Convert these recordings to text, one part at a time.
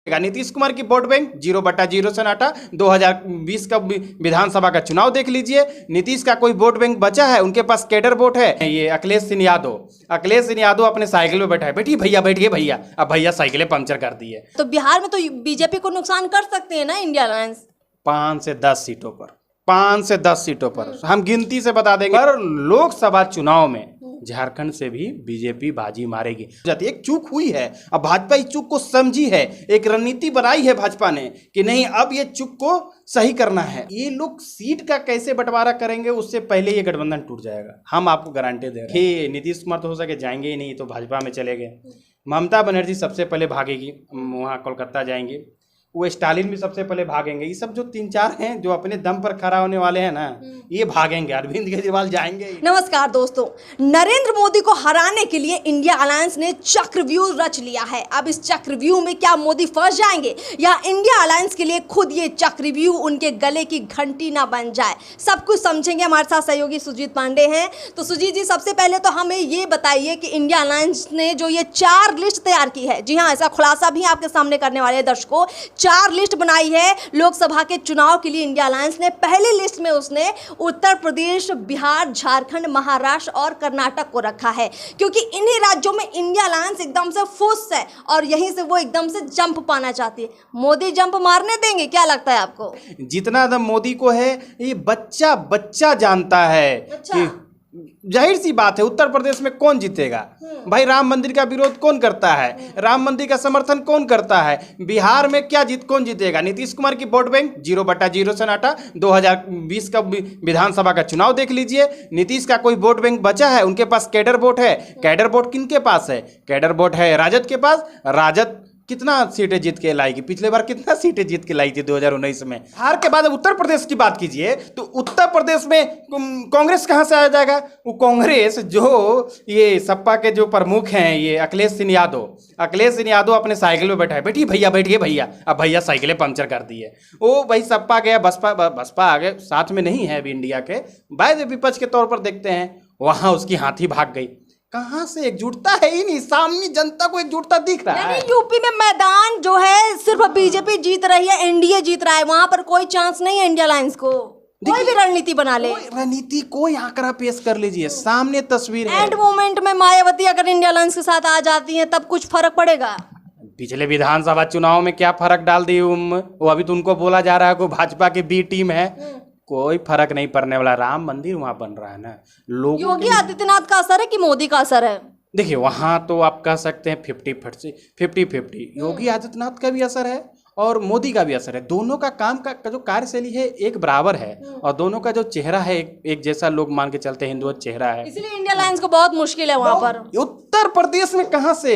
नीतीश कुमार की vote bank 0/0 से नाटा। 2020 का विधानसभा का चुनाव देख लीजिए, नीतीश का कोई वोट बैंक बचा है? उनके पास कैडर वोट है। ये अखिलेश सिंह यादव अपने साइकिल में बैठा है। बैठिए भैया, बैठिए भैया। अब भैया साइकिलें पंक्चर कर दी है। तो बिहार में तो बीजेपी को नुकसान कर सकते हैं ना इंडिया अलायंस? 5 से 10 सीटों पर, 5 से 10 सीटों पर हम गिनती से बता देंगे। पर लोकसभा चुनाव में झारखंड से भी बीजेपी बाजी मारेगी। एक चूक हुई है, अब भाजपा इस चूक को समझी है, एक रणनीति बनाई है भाजपा ने कि नहीं अब ये चूक को सही करना है। ये लोग सीट का कैसे बंटवारा करेंगे उससे पहले ये गठबंधन टूट जाएगा, हम आपको गारंटी दे रहे हैं। नीतीश कुमार तो हो सके जाएंगे ही नहीं, तो भाजपा में चले गए। ममता बनर्जी सबसे पहले भागेगी, वहाँ कोलकाता जाएंगे। वो स्टालिन भी सबसे पहले भागेंगे। ये सब जो 3-4 हैं जो अपने दम पर खड़ा होने वाले हैं ना, ये भागेंगे। अरविंद केजरीवाल जाएंगे। नमस्कार दोस्तों, नरेंद्र मोदी को हराने के लिए इंडिया अलायंस ने चक्रव्यूह रच लिया है। अब इस चक्रव्यूह में क्या मोदी फंस जाएंगे या इंडिया अलायंस के लिए खुद ये चक्रव्यूह उनके गले की घंटी ना बन जाए? सब कुछ समझेंगे। हमारे साथ सहयोगी सुजीत पांडे हैं। तो सुजीत जी, सबसे पहले तो हमें ये बताइए कि इंडिया अलायंस ने जो ये 4 लिस्ट तैयार की है, जी हाँ, ऐसा खुलासा भी आपके सामने करने वाले दर्शकों, 4 लिस्ट बनाई है लोकसभा के चुनाव के लिए इंडिया अलायंस ने। पहली लिस्ट में उसने उत्तर प्रदेश, बिहार, झारखंड, महाराष्ट्र और कर्नाटक को रखा है, क्योंकि इन्हीं राज्यों में इंडिया अलायंस एकदम से फुस है और यहीं से वो एकदम से जंप पाना चाहती है। मोदी जंप मारने देंगे? क्या लगता है आपको? जितना दम मोदी को है ये बच्चा बच्चा जानता है। कि जाहिर सी बात है, उत्तर प्रदेश में कौन जीतेगा भाई? राम मंदिर का विरोध कौन करता है? राम मंदिर का समर्थन कौन करता है? बिहार में क्या कौन जीतेगा? नीतीश कुमार की वोट बैंक 0/0 से नाटा। 2020 का विधानसभा का चुनाव देख लीजिए, नीतीश का कोई वोट बैंक बचा है? उनके पास कैडर वोट है। कैडर वोट किनके पास है? कैडर वोट है राजद के पास। राजद कितना सीटें जीत के लाएगी? पिछले बार कितना सीटें जीत के लाई थी 2019 में? हार के बाद उत्तर प्रदेश की बात कीजिए तो उत्तर प्रदेश में कांग्रेस कहां से आ जाएगा? वो कांग्रेस जो ये सपा के जो प्रमुख हैं, ये अखिलेश सिंह यादव अपने साइकिल में बैठा है। बैठिए भैया, बैठिए भैया। अब भैया साइकिलें पंक्चर कर दी है। वो भाई सपा गया, बसपा आ गए, साथ में नहीं है अभी इंडिया के, वायदे विपक्ष के तौर पर देखते हैं। वहां उसकी हाथी भाग गई। कहां से एकजुटता है ही नहीं, सामने जनता को एकजुटता दिख रहा है। यूपी में मैदान जो है सिर्फ बीजेपी जीत रही है, एनडीए जीत रहा है, वहां पर कोई चांस नहीं है इंडिया अलायंस को। कोई भी रणनीति बना ले, रणनीति कोई आंकड़ा पेश कर लीजिए, सामने तस्वीर है। एंड मोमेंट में मायावती अगर इंडिया अलायंस के साथ आ जाती है तब कुछ फर्क पड़ेगा? पिछले विधानसभा चुनाव में क्या फर्क डाल दी वो अभी तो उनको बोला जा रहा है कि भाजपा की बी टीम है। कोई फर्क नहीं पड़ने वाला। राम मंदिर वहां बन रहा है ना, लोग। योगी आदित्यनाथ का असर है कि मोदी का असर है? देखिए वहां तो आप कह सकते हैं 50-50। योगी आदित्यनाथ का भी असर है और मोदी का भी असर है। दोनों का काम का जो कार्यशैली है एक बराबर है और दोनों का जो चेहरा है एक जैसा लोग मान के चलते हैं, हिंदू चेहरा है। इसलिए इंडिया अलायंस को बहुत मुश्किल है वहां पर। उत्तर प्रदेश में कहां से?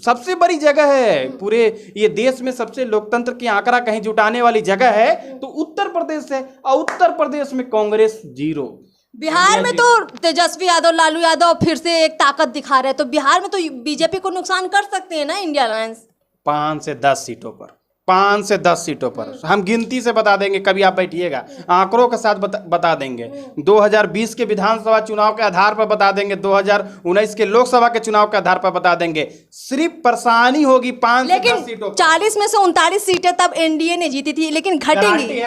सबसे बड़ी जगह है पूरे ये देश में, सबसे लोकतंत्र की आंकड़ा कहीं जुटाने वाली जगह है तो उत्तर प्रदेश है। और उत्तर प्रदेश में कांग्रेस 0। बिहार में तो तेजस्वी यादव, लालू यादव फिर से एक ताकत दिखा रहे हैं, तो बिहार में तो बीजेपी को नुकसान कर सकते हैं ना इंडिया अलायंस? 5 से 10 सीटों पर, 5 से 10 सीटों पर हम गिनती से बता देंगे। कभी आप बैठिएगा, आंकड़ों के साथ बता देंगे। 2020 के विधानसभा चुनाव के आधार पर बता देंगे, 2019 के लोकसभा के चुनाव के आधार पर बता देंगे। सिर्फ परेशानी होगी 5 से 10 सीटों पर। 40 में से 39 सीटें तब एनडीए ने जीती थी, लेकिन घटेंगी।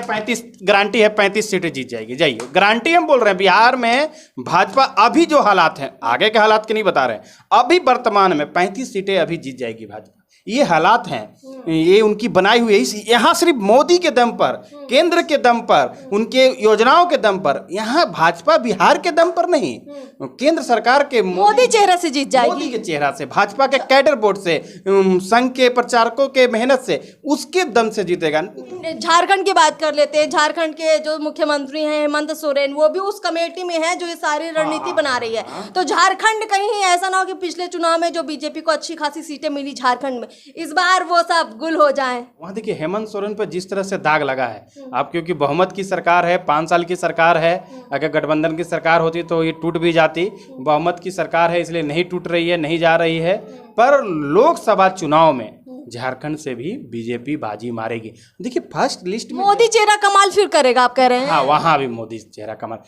गारंटी है 35 सीटें जीत जाएगी। जाइए, गारंटी हम बोल रहे हैं। बिहार में भाजपा अभी जो हालात हैं, आगे के हालात के नहीं बता रहे हैं, अभी वर्तमान में 35 सीटें अभी जीत जाएगी भाजपा। ये हालात हैं, ये उनकी बनाई हुई है। यहाँ सिर्फ मोदी के दम पर, केंद्र के दम पर, उनके योजनाओं के दम पर, यहाँ भाजपा बिहार के दम पर नहीं, केंद्र सरकार के मोदी चेहरे से जीत जाएगी। मोदी के चेहरा से, भाजपा के कैडर बोर्ड से, संघ के प्रचारकों के मेहनत से, उसके दम से जीतेगा। झारखंड की बात कर लेते हैं। झारखंड के जो मुख्यमंत्री हैं हेमंत सोरेन, वो भी उस कमेटी में है जो ये सारी रणनीति बना रही है। तो झारखंड कहीं ऐसा ना हो कि पिछले चुनाव में जो बीजेपी को अच्छी खासी सीटें मिली झारखंड में, इस बार वो सब गुल हो जाए। वहां देखिए हेमंत सोरेन पर जिस तरह से दाग लगा है, आप क्योंकि बहुमत की सरकार है, 5 साल की सरकार है। अगर गठबंधन की सरकार होती तो ये टूट भी जाती। बहुमत की सरकार है इसलिए नहीं टूट रही है, नहीं जा रही है। पर लोकसभा चुनाव में झारखंड से भी बीजेपी बाजी मारेगी। देखिए फर्स्ट लिस्ट में मोदी चेहरा कमाल फिर करेगा, आप कह रहे हैं? हाँ, वहां भी मोदी चेहरा कमाल।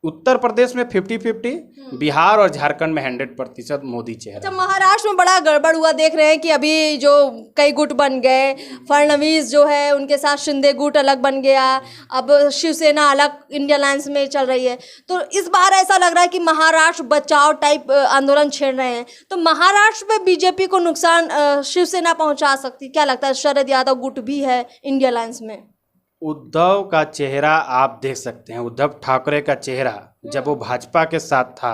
उत्तर प्रदेश में 50-50, बिहार और झारखंड में 100% मोदी चेहरा। अच्छा, महाराष्ट्र में बड़ा गड़बड़ हुआ, देख रहे हैं कि अभी जो कई गुट बन गए, फडणवीस जो है उनके साथ शिंदे गुट अलग बन गया, अब शिवसेना अलग इंडिया अलायंस में चल रही है। तो इस बार ऐसा लग रहा है कि महाराष्ट्र बचाव टाइप आंदोलन छेड़ रहे हैं, तो महाराष्ट्र में बीजेपी को नुकसान शिवसेना पहुंचा सकती, क्या लगता है? शरद यादव गुट भी है इंडिया अलायंस में। उद्धव का चेहरा आप देख सकते हैं, उद्धव ठाकरे का चेहरा जब वो भाजपा के साथ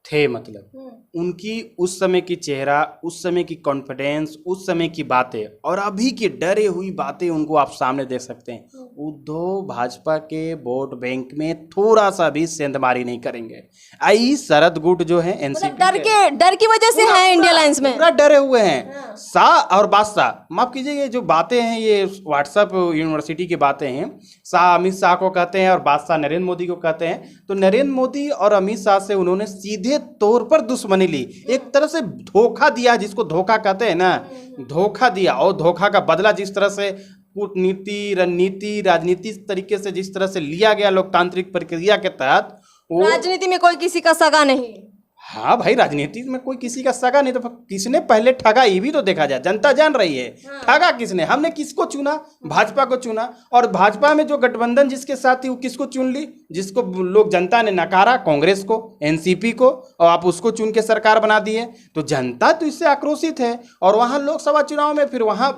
थे मतलब उनकी उस समय की चेहरा, उस समय की कॉन्फिडेंस, उस समय की बातें और अभी की डरे हुई बातें उनको आप सामने देख सकते हैं। उद्धव भाजपा के वोट बैंक में थोड़ा सा भी सेंधमारी नहीं करेंगे। आई शरद गुट जो है एनसीपी डर की वजह से है इंडिया अलायंस में, पूरा डरे हुए हैं। शाह और बादशाह, माफ कीजिए, ये जो बातें हैं ये व्हाट्सएप यूनिवर्सिटी की बातें हैं। शाह अमित शाह को कहते हैं और बादशाह नरेंद्र मोदी को कहते हैं। तो नरेंद्र मोदी और अमित शाह से उन्होंने सीधे तौर पर दुश्मनी ली, एक तरह से धोखा दिया, जिसको धोखा कहते हैं ना, धोखा दिया। और धोखा का बदला जिस तरह से कूटनीति, रणनीति, राजनीति तरीके से जिस तरह से लिया गया लोकतांत्रिक प्रक्रिया के तहत, राजनीति में कोई किसी का सगा नहीं। हाँ भाई, राजनीति में कोई किसी का सगा नहीं, तो किसने पहले ठगा ये भी तो देखा जाए। जनता जान रही है ठगा किसने। हमने किसको चुना? भाजपा को चुना। और भाजपा में जो गठबंधन जिसके साथ थी वो किसको चुन ली? जिसको लोग, जनता ने नकारा, कांग्रेस को, एनसीपी को, और आप उसको चुन के सरकार बना दिए। तो जनता तो इससे आक्रोशित है। और वहाँ लोकसभा चुनाव में फिर वहाँ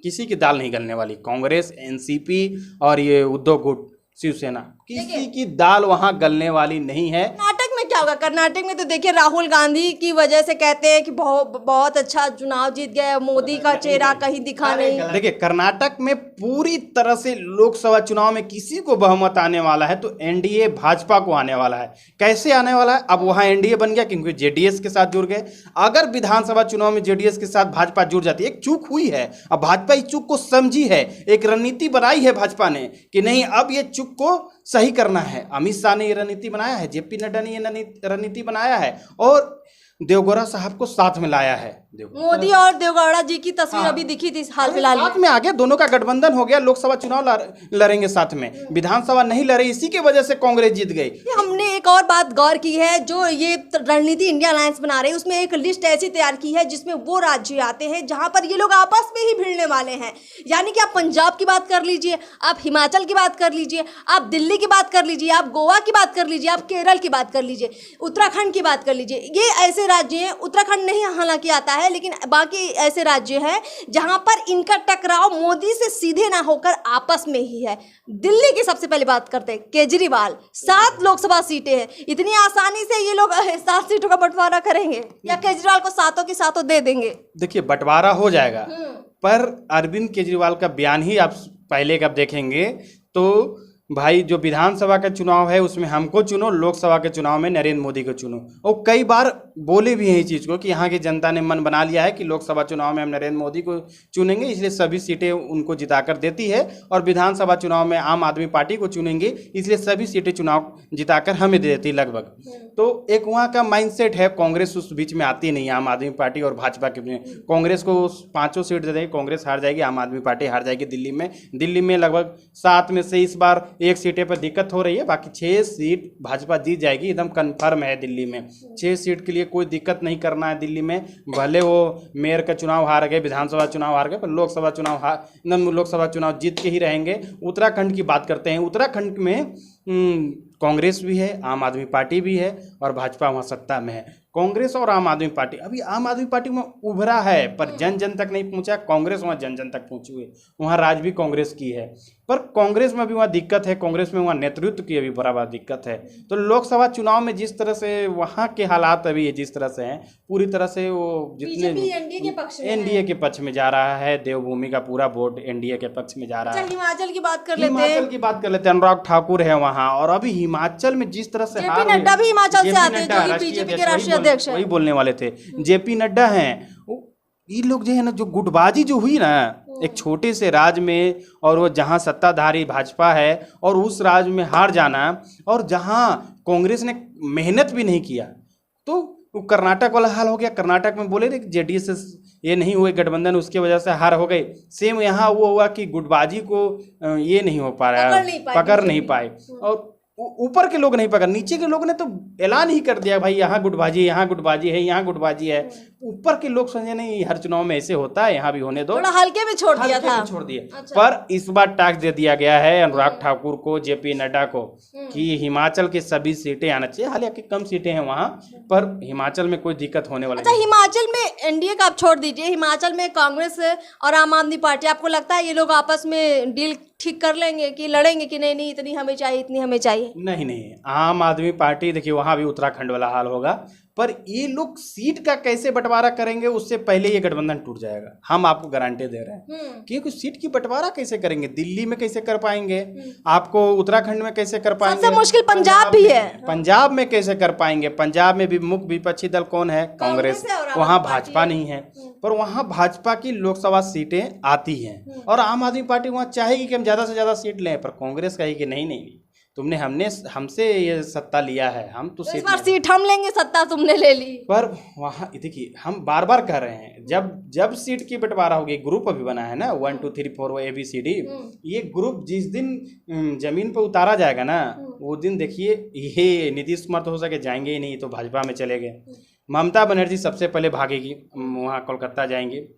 किसी की दाल नहीं गलने वाली। कांग्रेस, एनसीपी और ये उद्धव गुट, शिवसेना, किसी की दाल वहां गलने वाली नहीं है। कर्नाटक में क्या होगा? कर्नाटक में तो देखिए राहुल गांधी की वजह से कहते हैं कि बहुत अच्छा चुनाव जीत गए, मोदी का चेहरा कहीं दिखा नहीं। देखिए, कर्नाटक में पूरी तरह से लोकसभा चुनाव में किसी को बहुमत आने वाला है तो एनडीए भाजपा को आने वाला है। कैसे आने वाला है? अब वहां एनडीए बन गया क्योंकि जेडीएस के साथ जुड़ गए। अगर विधानसभा चुनाव में जेडीएस के साथ भाजपा जुड़ जाती है, एक चूक हुई है, अब भाजपा इस चूक को समझी है, एक रणनीति बनाई है भाजपा ने कि नहीं, अब ये चूक को सही करना है। अमित शाह ने ये रणनीति बनाया है, जेपी नड्डा ने ये रणनीति बनाया है और देवगौड़ा साहब को साथ में लाया है। मोदी और देवगौड़ा जी की तस्वीर अभी दिखी थी हाल फिलहाल साथ में आ गया, दोनों का गठबंधन हो गया। लोकसभा चुनाव लड़ेंगे साथ में, विधानसभा नहीं लड़े, इसी की वजह से कांग्रेस जीत गई। हमने एक और बात गौर की है, जो ये रणनीति इंडिया अलायंस बना रही है उसमें एक लिस्ट ऐसी तैयार की है जिसमें वो राज्य आते हैं जहां पर ये लोग आपस में ही भिड़ने वाले हैं। यानी कि आप पंजाब की बात कर लीजिए, आप हिमाचल की बात कर लीजिए, आप दिल्ली की बात कर लीजिए, आप गोवा की बात कर लीजिए, आप केरल की बात कर लीजिए, उत्तराखंड की बात कर लीजिए। ये ऐसे राज्य हैं, उत्तराखंड नहीं हालांकि आता है, लेकिन बाकी ऐसे राज्य हैं जहां पर इनका टकराव मोदी से सीधे ना होकर आपस में ही है। दिल्ली की सबसे पहले बात करते हैं, केजरीवाल, 7 लोकसभा सीटें हैं। इतनी आसानी से ये लोग 7 सीटों का बंटवारा करेंगे या केजरीवाल को 7 की 7 दे देंगे? देखिए, बंटवारा हो जाएगा, पर अरविंद केजरीवाल का बयान ही आप पहले कब देखेंगे तो भाई, जो विधानसभा का चुनाव है उसमें हमको चुनो, लोकसभा के चुनाव में नरेंद्र मोदी को चुनो। और कई बार बोले भी हैं इस चीज़ को कि यहाँ की जनता ने मन बना लिया है कि लोकसभा चुनाव में हम नरेंद्र मोदी को चुनेंगे, इसलिए सभी सीटें उनको जिताकर देती है, और विधानसभा चुनाव में आम आदमी पार्टी को चुनेंगे, इसलिए सभी सीटें चुनाव जिताकर हमें दे देती लगभग। तो एक वहाँ का माइंडसेट है। कांग्रेस उस बीच में आती नहीं, आम आदमी पार्टी और भाजपा के। कांग्रेस को 5 सीट दे देंगे, कांग्रेस हार जाएगी, आम आदमी पार्टी हार जाएगी। दिल्ली में लगभग 7 में से इस बार 1 सीटें पर दिक्कत हो रही है, बाकी 6 सीट भाजपा जीत जाएगी, एकदम कंफर्म है। दिल्ली में 6 सीट के लिए कोई दिक्कत नहीं करना है। दिल्ली में भले वो मेयर का चुनाव हार गए, विधानसभा चुनाव हार गए, पर लोकसभा चुनाव जीत के ही रहेंगे। उत्तराखंड की बात करते हैं। उत्तराखंड में कांग्रेस भी है, आम आदमी पार्टी भी है और भाजपा वहाँ सत्ता में है। कांग्रेस और आम आदमी पार्टी, अभी आम आदमी पार्टी में उभरा है पर जन जन तक नहीं पहुंचा। कांग्रेस वहाँ जन जन तक पहुंची हुई, वहाँ राज भी कांग्रेस की है, पर कांग्रेस में भी वहाँ दिक्कत है। कांग्रेस में वहाँ नेतृत्व की अभी बराबर दिक्कत है। तो लोकसभा चुनाव में जिस तरह से वहाँ के हालात अभी जिस तरह से हैं, पूरी तरह से वो जितने एनडीए के पक्ष में जा रहा है, देवभूमि का पूरा वोट एनडीए के पक्ष में जा रहा है। हिमाचल की बात कर लेते हैं, अनुराग ठाकुर है वहाँ। और अभी हिमाचल में जिस तरह से जेपी नड्डा भी हिमाचल से आते हैं, जो कि बीजेपी के राष्ट्रीय अध्यक्ष हैं, वही बोलने वाले थे। जेपी नड्डा हैं। ये लोग जो है ना, जो गुटबाजी जो हुई ना एक छोटे से राज्य में, और वो जहाँ सत्ताधारी भाजपा है और उस राज्य में हार जाना, और जहाँ कांग्रेस ने मेहनत भी नहीं किया, तो वो कर्नाटक वाला हाल हो गया। कर्नाटक में बोले थे कि जेडीएस से ये नहीं हुए गठबंधन, उसके वजह से हार हो गई। सेम यहाँ वो हुआ कि गुटबाजी को ये नहीं हो पा रहा है, पकड़ नहीं पाए। और ऊपर के लोग नहीं पकड़, नीचे के लोग ने तो ऐलान ही कर दिया भाई यहाँ गुटबाजी, यहाँ गुटबाजी है, यहाँ गुटबाजी है। ऊपर के लोग समझे नहीं हर चुनाव में ऐसे होता है, यहाँ भी होने दो, थोड़ा हल्के में छोड़ दिया था, छोड़ दिए। पर इस बार टास्क दे दिया गया है अनुराग ठाकुर को, जेपी नड्डा को, कि हिमाचल की सभी सीटें आना चाहिए। हालांकि कम सीटें हैं वहाँ, पर हिमाचल में कोई दिक्कत होने वाली अच्छा, हिमाचल में एनडीए का आप छोड़ दीजिए, हिमाचल में कांग्रेस और आम आदमी पार्टी, आपको लगता है ये लोग आपस में डील ठीक कर लेंगे कि लड़ेंगे कि नहीं नहीं इतनी हमें चाहिए, इतनी हमें चाहिए? नहीं नहीं, आम आदमी पार्टी देखिए वहां भी उत्तराखंड वाला हाल होगा, पर ये लोग सीट का कैसे बंटवारा करेंगे उससे पहले ये गठबंधन टूट जाएगा, हम आपको गारंटी दे रहे हैं। क्योंकि सीट की बंटवारा कैसे करेंगे, दिल्ली में कैसे कर पाएंगे, आपको उत्तराखंड में कैसे कर पाएंगे, सबसे मुश्किल पंजाब भी है, पंजाब में कैसे कर पाएंगे। पंजाब में भी मुख्य विपक्षी दल कौन है? कांग्रेस। वहाँ भाजपा नहीं है, पर वहाँ भाजपा की लोकसभा सीटें आती हैं और आम आदमी पार्टी वहाँ चाहेगी कि हम ज्यादा से ज्यादा सीट लें, पर कांग्रेस कहेगी नहीं नहीं तुमने हमसे ये सत्ता लिया है, हम तो इस बार सीट हम लेंगे, सत्ता तुमने ले ली। पर वहाँ देखिए हम बार बार कह रहे हैं, जब सीट की बंटवारा होगी, ग्रुप अभी बना है ना 1 2 3 4 ABCD, ये ग्रुप जिस दिन जमीन पर उतारा जाएगा ना, वो दिन देखिए ये नीतीश कुमार तो हो सके जाएंगे ही नहीं, तो भाजपा में चले गए। ममता बनर्जी सबसे पहले भागेगी, वहाँ कोलकाता जाएंगे,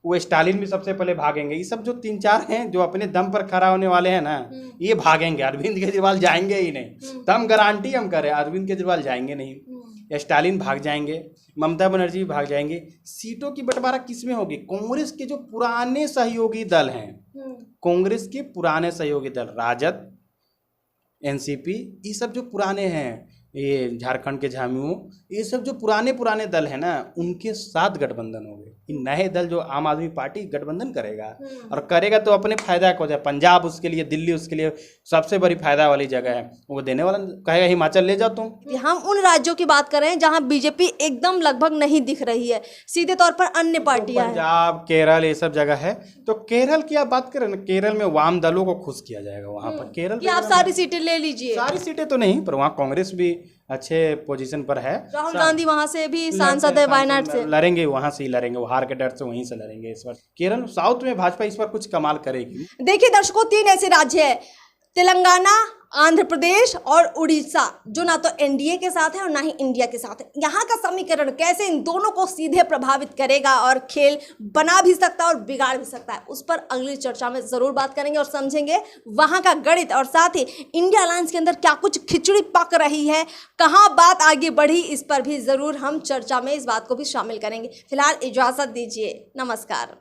वो स्टालिन भी सबसे पहले भागेंगे। ये सब जो 3-4 हैं जो अपने दम पर खड़ा होने वाले हैं ना, ये भागेंगे। अरविंद केजरीवाल जाएंगे ही नहीं, तो हम गारंटी हम करें अरविंद केजरीवाल जाएंगे नहीं, स्टालिन भाग जाएंगे, ममता बनर्जी भी भाग जाएंगे। सीटों की बंटवारा किसमें होगी? कांग्रेस के जो पुराने सहयोगी दल हैं, कांग्रेस के पुराने सहयोगी दल राजद, एनसीपी, ये सब जो पुराने हैं, ये झारखंड के झामुमो, ये सब जो पुराने दल है ना, उनके साथ गठबंधन हो गए। ये नए दल जो आम आदमी पार्टी गठबंधन करेगा, और करेगा तो अपने फायदा को जाए। पंजाब उसके लिए, दिल्ली उसके लिए सबसे बड़ी फायदा वाली जगह है, वो देने वाला कहेगा हिमाचल ले जाओ तुम। हम उन राज्यों की बात कर रहे हैं जहां बीजेपी एकदम लगभग नहीं दिख रही है, सीधे तौर पर अन्य पार्टियां हैं, पंजाब, केरल, ये सब जगह है। तो केरल की आप बात करें ना, केरल में वाम दलों को खुश किया जाएगा वहां पर। केरल कि आप सारी सीटें ले लीजिए, सारी सीटें तो नहीं, पर वहाँ कांग्रेस भी अच्छे पोजीशन पर है। राहुल गांधी वहां से भी सांसद है, वायनाड से लड़ेंगे, वहां से ही लड़ेंगे, वो हार के डर से वहीं से लड़ेंगे इस बार। केरल साउथ में भाजपा इस बार कुछ कमाल करेगी। देखिए दर्शकों, 3 ऐसे राज्य है, तेलंगाना, आंध्र प्रदेश और उड़ीसा, जो ना तो एनडीए के साथ है और ना ही इंडिया के साथ है। यहाँ का समीकरण कैसे इन दोनों को सीधे प्रभावित करेगा और खेल बना भी सकता है और बिगाड़ भी सकता है, उस पर अगली चर्चा में जरूर बात करेंगे और समझेंगे वहाँ का गणित, और साथ ही इंडिया अलायंस के अंदर क्या कुछ खिचड़ी पक रही है, कहाँ बात आगे बढ़ी, इस पर भी जरूर हम चर्चा में इस बात को भी शामिल करेंगे। फिलहाल इजाजत दीजिए, नमस्कार।